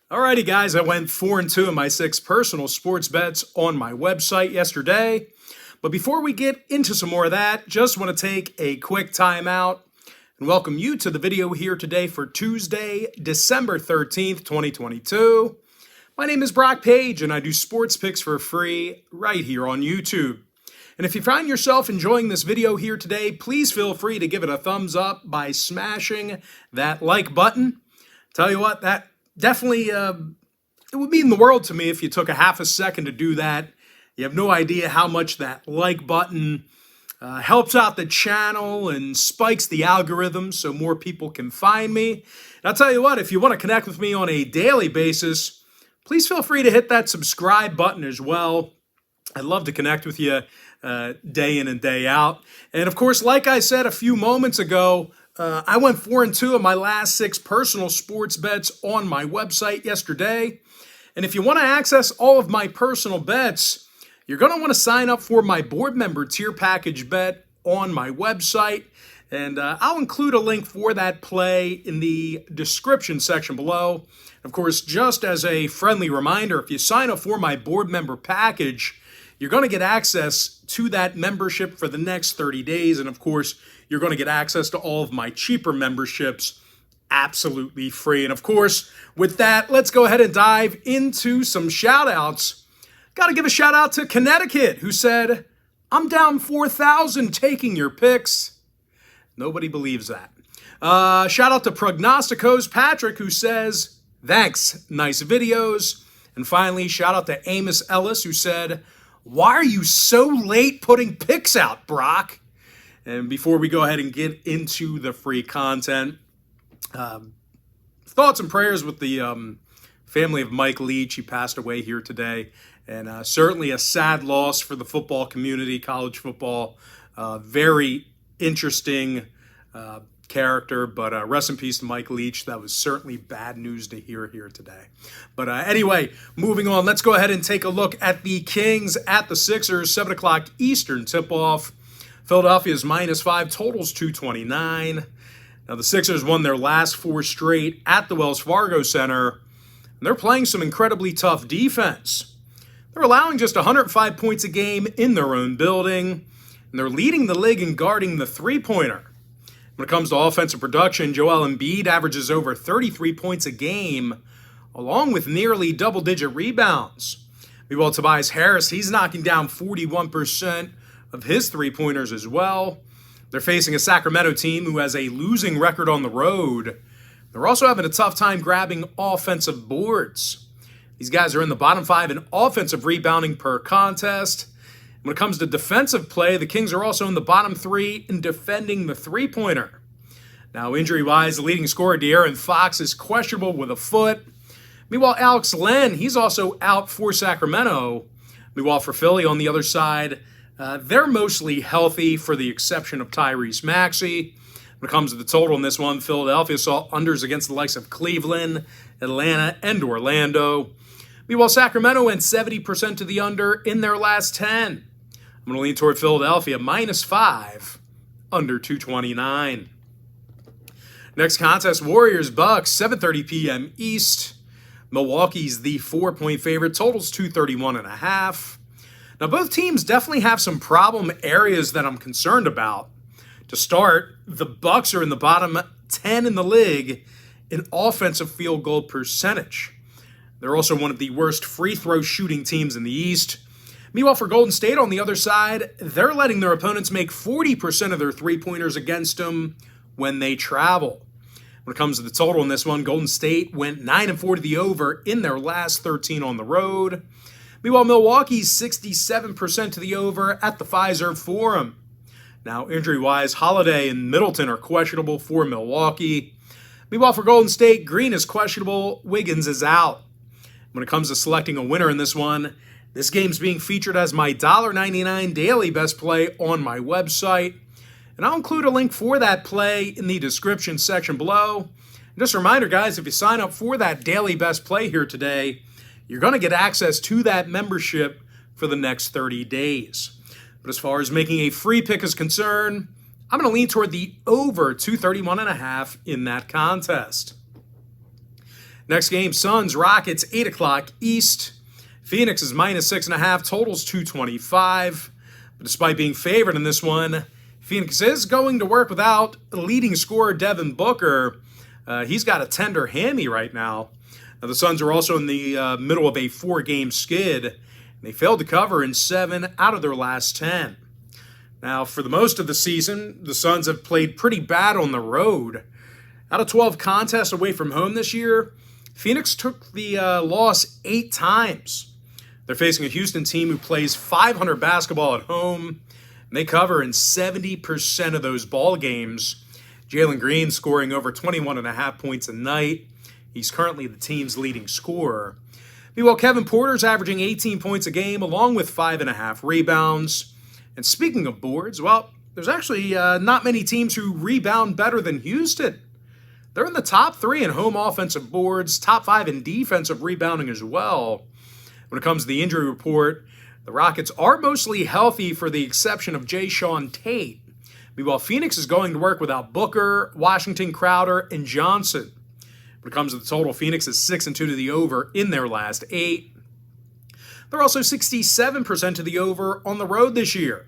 Alrighty, guys, I went 4-2 in my 6 personal sports bets on my website yesterday. But before we get into some more of that, just want to take a quick time out and welcome you to the video here today for Tuesday, December 13th, 2022. My name is Brock Page, and I do sports picks for free right here on YouTube. And if you find yourself enjoying this video here today, please feel free to give it a thumbs up by smashing that like button. Tell you what, that definitely, it would mean the world to me if you took a half a second to do that. You have no idea how much that like button helps out the channel and spikes the algorithm so more people can find me. And I'll tell you what, if you want to connect with me on a daily basis, please feel free to hit that subscribe button as well. I'd love to connect with you day in and day out. And of course, like I said a few moments ago, I went 4-2 in my last 6 personal sports bets on my website yesterday. And if you want to access all of my personal bets, you're going to want to sign up for my board member tier package bet on my website. And I'll include a link for that play in the description section below. Of course, just as a friendly reminder, if you sign up for my board member package, you're going to get access to that membership for the next 30 days. And of course, you're going to get access to all of my cheaper memberships absolutely free. And of course, with that, let's go ahead and dive into some shout outs. Got to give a shout out to Connecticut, who said, "I'm down 4,000 taking your picks." Nobody believes that. Shout out to Prognosticos Patrick, who says, "Thanks, nice videos." And finally, shout out to Amos Ellis, who said, "Why are you so late putting picks out, Brock?" And before we go ahead and get into the free content, thoughts and prayers with the family of Mike Leach. He passed away here today. And certainly a sad loss for the football community, college football. Very interesting character, but rest in peace to Mike Leach. That was certainly bad news to hear here today. But anyway, moving on, let's go ahead and take a look at the Kings at the Sixers, 7 o'clock Eastern tip-off. Philadelphia's -5, totals 229. Now, the Sixers won their last 4 straight at the Wells Fargo Center, and they're playing some incredibly tough defense. They're allowing just 105 points a game in their own building, and they're leading the league in guarding the three-pointer. When it comes to offensive production, Joel Embiid averages over 33 points a game, along with nearly double-digit rebounds. Meanwhile, Tobias Harris, he's knocking down 41% of his three-pointers as well. They're facing a Sacramento team who has a losing record on the road. They're also having a tough time grabbing offensive boards. These guys are in the bottom 5 in offensive rebounding per contest. When it comes to defensive play, the Kings are also in the bottom 3 in defending the three-pointer. Now, injury-wise, the leading scorer, De'Aaron Fox, is questionable with a foot. Meanwhile, Alex Len, he's also out for Sacramento. Meanwhile, for Philly on the other side, they're mostly healthy for the exception of Tyrese Maxey. When it comes to the total in this one, Philadelphia saw unders against the likes of Cleveland, Atlanta, and Orlando. Meanwhile, Sacramento went 70% to the under in their last 10. I'm going to lean toward Philadelphia, -5, under 229. Next contest, Warriors-Bucks, 7:30 p.m. East. Milwaukee's the 4-point favorite, totals 231.5. Now, both teams definitely have some problem areas that I'm concerned about. To start, the Bucks are in the bottom 10 in the league in offensive field goal percentage. They're also one of the worst free throw shooting teams in the East. Meanwhile, for Golden State on the other side, they're letting their opponents make 40% of their three-pointers against them when they travel. When it comes to the total in this one, Golden State went 9-4 to the over in their last 13 on the road. Meanwhile, Milwaukee's 67% to the over at the Fiserv Forum. Now, injury-wise, Holiday and Middleton are questionable for Milwaukee. Meanwhile, for Golden State, Green is questionable, Wiggins is out. When it comes to selecting a winner in this one, this game's being featured as my $1.99 daily best play on my website. And I'll include a link for that play in the description section below. And just a reminder, guys, if you sign up for that daily best play here today, you're going to get access to that membership for the next 30 days. But as far as making a free pick is concerned, I'm going to lean toward the over 231.5 in that contest. Next game, Suns, Rockets, 8 o'clock East. Phoenix is minus 6.5, totals 225. But despite being favored in this one, Phoenix is going to work without leading scorer Devin Booker. He's got a tender hammy right now. Now, the Suns are also in the middle of a 4-game skid. They failed to cover in 7 out of their last 10. Now, for the most of the season, the Suns have played pretty bad on the road. Out of 12 contests away from home this year, Phoenix took the loss 8 times. They're facing a Houston team who plays .500 basketball at home, and they cover in 70% of those ball games. Jalen Green scoring over 21.5 points a night. He's currently the team's leading scorer. Meanwhile, Kevin Porter's averaging 18 points a game, along with 5.5 rebounds. And speaking of boards, well, there's actually not many teams who rebound better than Houston. They're in the top 3 in home offensive boards, top 5 in defensive rebounding as well. When it comes to the injury report, the Rockets are mostly healthy for the exception of Jae'Sean Tate. Meanwhile, Phoenix is going to work without Booker, Washington, Crowder, and Johnson. When it comes to the total, Phoenix is 6-2 to the over in their last 8. They're also 67% to the over on the road this year.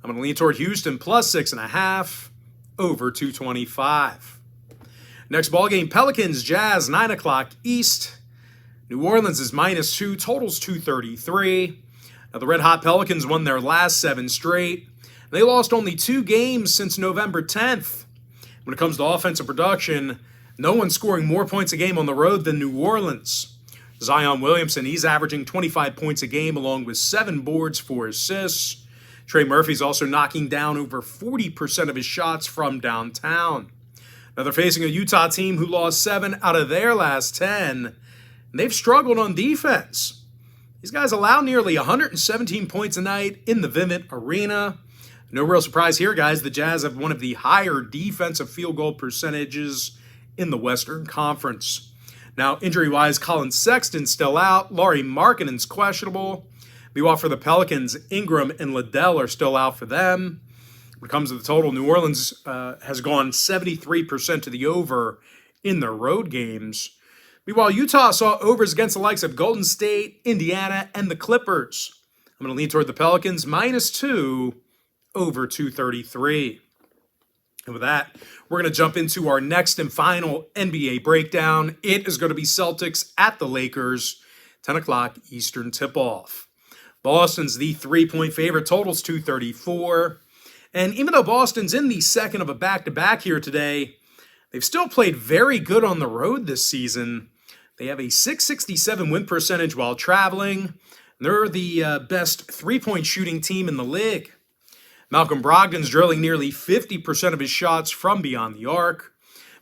I'm going to lean toward Houston plus 6.5, over 225. Next ball game, Pelicans, Jazz, 9 o'clock East. New Orleans is -2, totals 233. Now, the red-hot Pelicans won their last 7 straight. They lost only 2 games since November 10th. When it comes to offensive production, no one's scoring more points a game on the road than New Orleans. Zion Williamson, he's averaging 25 points a game along with 7 boards, 4 assists. Trey Murphy's also knocking down over 40% of his shots from downtown. Now, they're facing a Utah team who lost 7 out of their last 10, and they've struggled on defense. These guys allow nearly 117 points a night in the Vivint Arena. No real surprise here, guys. The Jazz have one of the higher defensive field goal percentages in the Western Conference. Now, injury-wise, Colin Sexton's still out. Lauri Markkanen's questionable. Meanwhile, for the Pelicans, Ingram and Liddell are still out for them. When it comes to the total, New Orleans has gone 73% to the over in their road games. Meanwhile, Utah saw overs against the likes of Golden State, Indiana, and the Clippers. I'm going to lean toward the Pelicans, -2, over 233. And with that, we're going to jump into our next and final NBA breakdown. It is going to be Celtics at the Lakers, 10 o'clock Eastern tip-off. Boston's the 3-point favorite, totals 234. And even though Boston's in the second of a back-to-back here today, they've still played very good on the road this season. They have a .667 win percentage while traveling. They're the best 3-point shooting team in the league. Malcolm Brogdon's drilling nearly 50% of his shots from beyond the arc.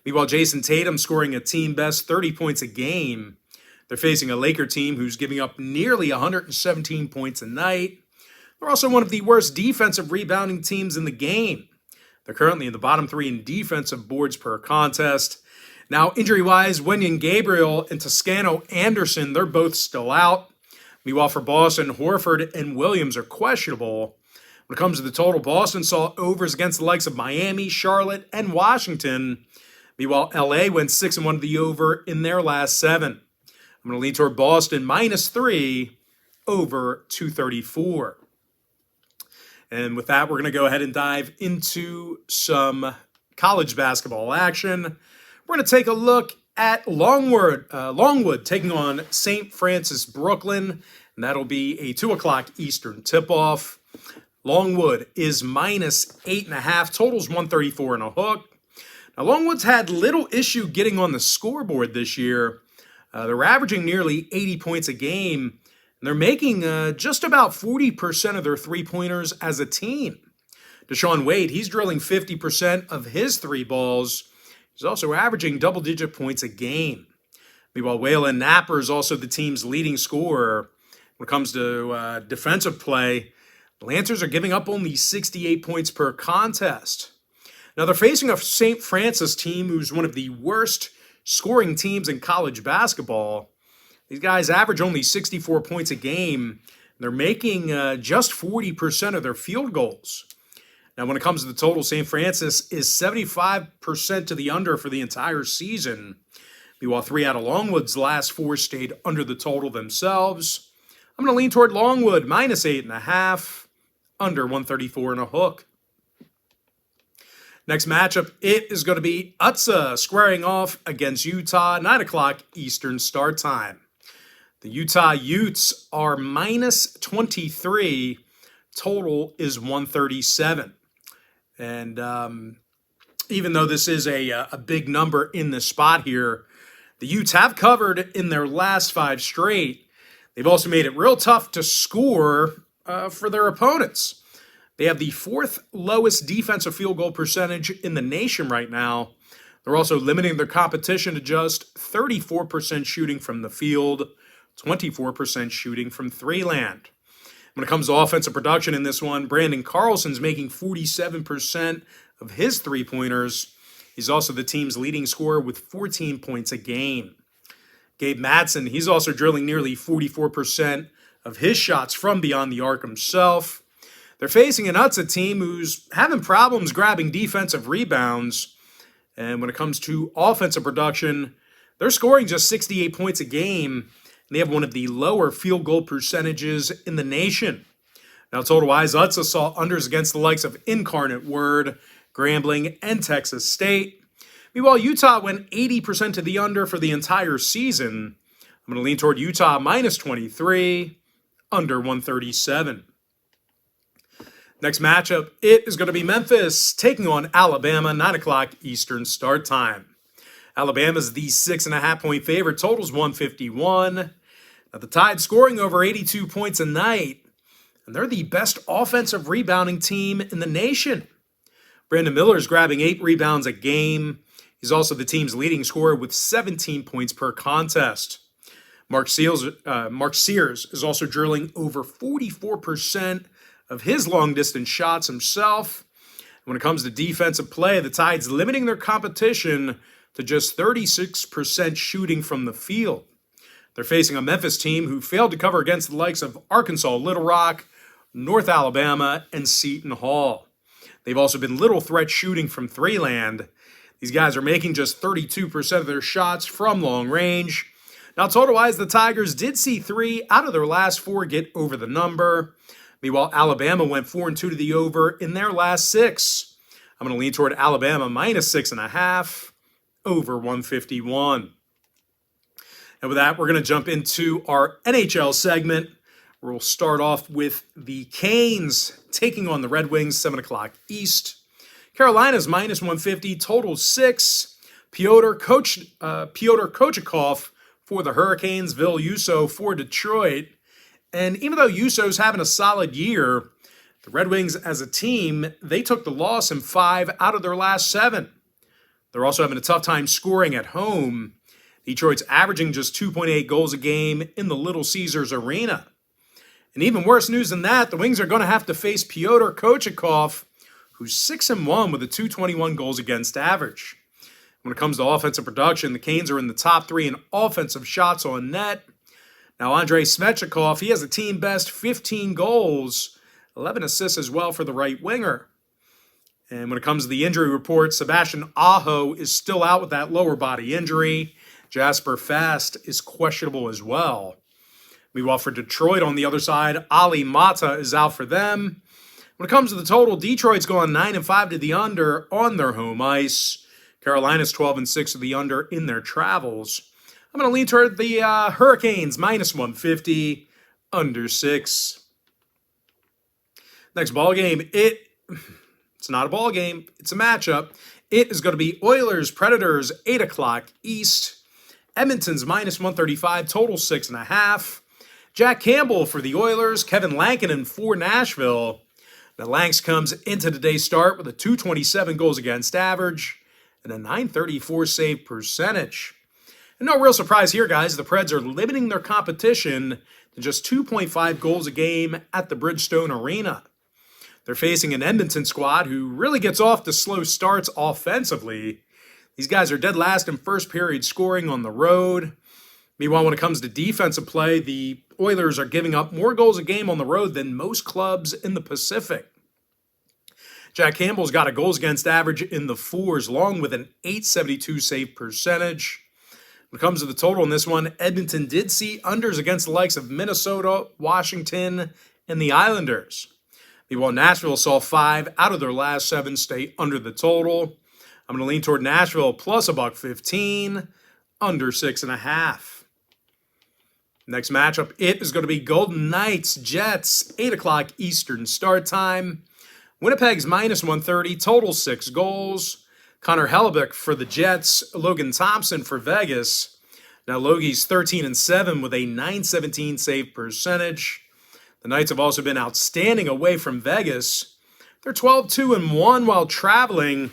Meanwhile, Jason Tatum scoring a team-best 30 points a game. They're facing a Laker team who's giving up nearly 117 points a night. They're also one of the worst defensive rebounding teams in the game. They're currently in the bottom 3 in defensive boards per contest. Now, injury-wise, Wenyen Gabriel and Toscano Anderson, they're both still out. Meanwhile, for Boston, Horford and Williams are questionable. When it comes to the total, Boston saw overs against the likes of Miami, Charlotte, and Washington. Meanwhile, LA went 6-1 to the over in their last 7. I'm going to lean toward Boston, -3, over 234. And with that, we're going to go ahead and dive into some college basketball action. We're going to take a look at Longwood taking on St. Francis Brooklyn, and that'll be a 2 o'clock Eastern tip-off. Longwood is -8.5, totals 134 and a hook. Now, Longwood's had little issue getting on the scoreboard this year. They're averaging nearly 80 points a game. And they're making just about 40% of their three-pointers as a team. Deshaun Wade, he's drilling 50% of his 3 balls. He's also averaging double-digit points a game. Meanwhile, Waylon Napper is also the team's leading scorer. When it comes to defensive play, the Lancers are giving up only 68 points per contest. Now, they're facing a St. Francis team who's one of the worst scoring teams in college basketball. These guys average only 64 points a game. They're making just 40% of their field goals. Now, when it comes to the total, St. Francis is 75% to the under for the entire season. Meanwhile, 3 out of Longwood's last 4 stayed under the total themselves. I'm going to lean toward Longwood, minus 8.5, under 134 and a hook. Next matchup, it is going to be UTSA squaring off against Utah, 9 o'clock Eastern start time. The Utah Utes are minus 23. Total is 137. And even though this is a big number in this spot here, the Utes have covered in their last 5 straight. They've also made it real tough to score for their opponents. They have the 4th lowest defensive field goal percentage in the nation right now. They're also limiting their competition to just 34% shooting from the field, 24% shooting from three-land. When it comes to offensive production in this one, Brandon Carlson's making 47% of his three-pointers. He's also the team's leading scorer with 14 points a game. Gabe Madsen, he's also drilling nearly 44% of his shots from beyond the arc himself. They're facing an UTSA team who's having problems grabbing defensive rebounds. And when it comes to offensive production, they're scoring just 68 points a game. And they have one of the lower field goal percentages in the nation. Now, total-wise, UTSA saw unders against the likes of Incarnate Word, Grambling, and Texas State. Meanwhile, Utah went 80% to the under for the entire season. I'm going to lean toward Utah minus 23, under 137. Next matchup, it is going to be Memphis taking on Alabama, 9 o'clock Eastern start time. Alabama's the 6.5-point favorite, totals 151. Now, the Tide scoring over 82 points a night, and they're the best offensive rebounding team in the nation. Brandon Miller's grabbing 8 rebounds a game. He's also the team's leading scorer with 17 points per contest. Mark Sears is also drilling over 44% of his long-distance shots himself. When it comes to defensive play, the Tide's limiting their competition to just 36% shooting from the field. They're facing a Memphis team who failed to cover against the likes of Arkansas, Little Rock, North Alabama, and Seton Hall. They've also been little threat shooting from three-land. These guys are making just 32% of their shots from long range. Now, total-wise, the Tigers did see 3 out of their last 4 get over the number. Meanwhile, Alabama went 4-2 to the over in their last 6. I'm going to lean toward Alabama minus 6.5, over 151. And with that, we're going to jump into our NHL segment, where we'll start off with the Canes taking on the Red Wings, 7 o'clock East. Carolina's minus 150, total 6. Pyotr Kochakov for the Hurricanes, Ville Husso for Detroit. And even though Husso's having a solid year, the Red Wings as a team, they took the loss in 5 out of their last 7. They're also having a tough time scoring at home. Detroit's averaging just 2.8 goals a game in the Little Caesars Arena. And even worse news than that, the Wings are going to have to face Pyotr Kochakov, who's 6-1 with a .221 goals against average. When it comes to offensive production, the Canes are in the top 3 in offensive shots on net. Now, Andrei Svechnikov, he has a team-best 15 goals, 11 assists as well for the right winger. And when it comes to the injury report, Sebastian Aho is still out with that lower body injury. Jasper Fast is questionable as well. Meanwhile, for Detroit on the other side, Ali Mata is out for them. When it comes to the total, Detroit's gone 9-5 to the under on their home ice. Carolina's 12-6 to the under in their travels. I'm going to lean toward the Hurricanes, minus 150, under 6. Next ball game, it's not a ball game, it's a matchup. It is going to be Oilers Predators, 8 o'clock East. Edmonton's minus 135, total 6.5. Jack Campbell for the Oilers, Kevin Lankinen for Nashville. The Lanks comes into today's start with a .227 goals against average and a .934 save percentage. And no real surprise here, guys. The Preds are limiting their competition to just 2.5 goals a game at the Bridgestone Arena. They're facing an Edmonton squad who really gets off to slow starts offensively. These guys are dead last in first period scoring on the road. Meanwhile, when it comes to defensive play, the Oilers are giving up more goals a game on the road than most clubs in the Pacific. Jack Campbell's got a goals against average in the 4s, along with an .872 save percentage. When it comes to the total in this one, Edmonton did see unders against the likes of Minnesota, Washington, and the Islanders. Meanwhile, Nashville saw 5 out of their last 7 stay under the total. I'm going to lean toward Nashville plus $1.15, under 6.5. Next matchup, it is going to be Golden Knights, Jets, 8 o'clock Eastern start time. Winnipeg's minus 130, total 6 goals. Connor Hellebuyck for the Jets, Logan Thompson for Vegas. Now Logie's 13-7 with a .917 save percentage. The Knights have also been outstanding away from Vegas. They're 12-2-1 while traveling.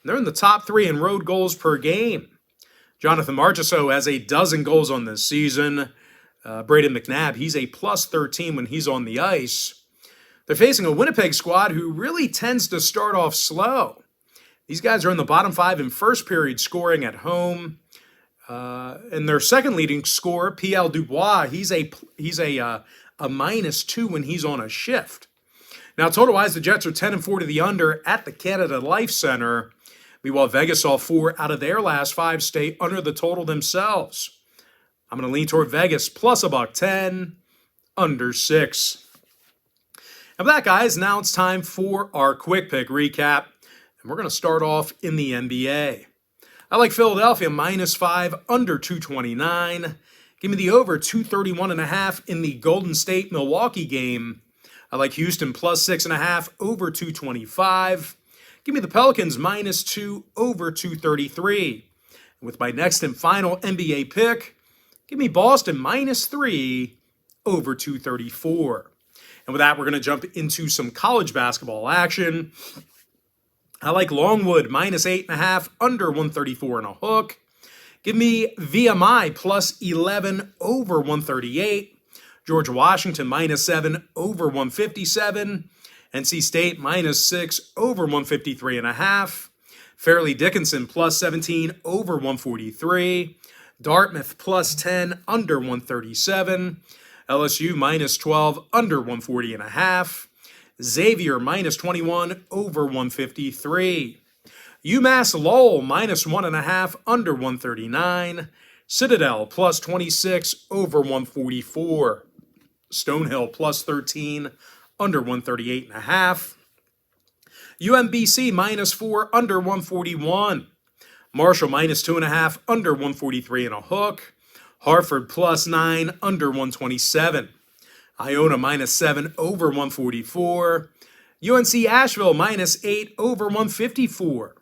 They're in the top 3 in road goals per game. Jonathan Marchessault has a dozen goals on this season. Braden McNabb, he's a plus 13 when he's on the ice. They're facing a Winnipeg squad who really tends to start off slow. These guys are in the bottom 5 in first period scoring at home. And their second leading scorer, P.L. Dubois, he's a -2 when he's on a shift. Now, total-wise, the Jets are 10-4 to the under at the Canada Life Center. Meanwhile, Vegas saw 4 out of their last 5 stay under the total themselves. I'm going to lean toward Vegas plus $1.10, under 6. And with that, guys, now it's time for our quick pick recap. And we're going to start off in the NBA. I like Philadelphia -5, under 229. Give me the over 231.5 in the Golden State-Milwaukee game. I like Houston plus 6.5, over 225. Give me the Pelicans -2, over 233. And with my next and final NBA pick, give me Boston -3, over 234. And with that, we're going to jump into some college basketball action. I like Longwood -8.5, under 134.5. Give me VMI plus 11, over 138. George Washington -7, over 157. NC State -6, over 153.5. Fairleigh Dickinson plus 17, over 143. Dartmouth plus 10, under 137. LSU -12, under 140.5. Xavier -21, over 153. UMass Lowell -1.5, under 139. Citadel plus 26, over 144. Stonehill plus 13, under 138.5. UMBC -4, under 141. Marshall -2.5, under 143.5. Hartford plus 9, under 127. Iona -7, over 144. UNC Asheville -8, over 154.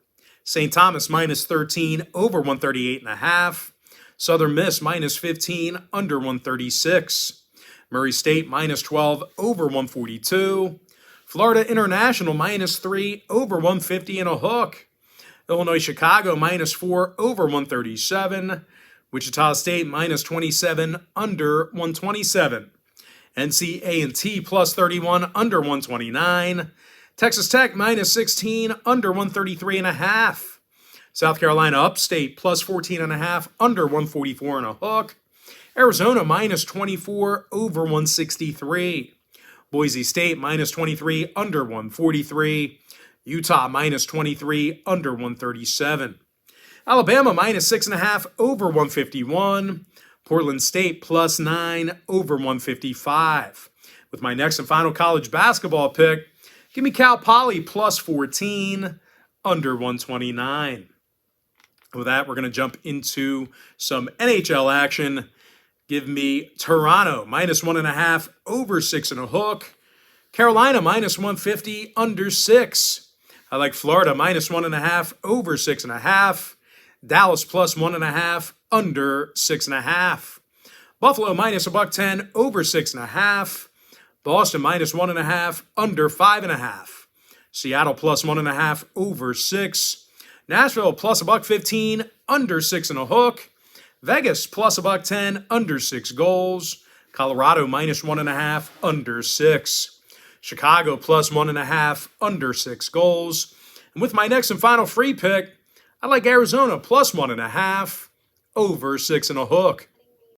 St. Thomas -13, over 138.5. Southern Miss -15, under 136. Murray State -12, over 142. Florida International -3, over 150.5. Illinois Chicago -4, over 137. Wichita State -27, under 127. NCAT plus 31, under 129. Texas Tech -16, under 133.5. South Carolina Upstate plus 14.5, under 144.5. Arizona -24, over 163. Boise State -23, under 143. Utah -23, under 137. Alabama -6.5, over 151. Portland State plus 9, over 155. With my next and final college basketball pick, give me Cal Poly plus 14, under 129. With that, we're going to jump into some NHL action. Give me Toronto -1.5, over 6.5. Carolina -150, under 6. I like Florida -1.5, over 6.5. Dallas plus 1.5, under 6.5. Buffalo -$1.10, over 6.5. Boston -1.5, under 5.5. Seattle plus 1.5, over 6. Nashville plus $1.15, under 6.5. Vegas plus $1.10, under 6 goals. Colorado -1.5, under 6. Chicago plus 1.5, under 6 goals. And with my next and final free pick, I like Arizona plus 1.5, over 6.5.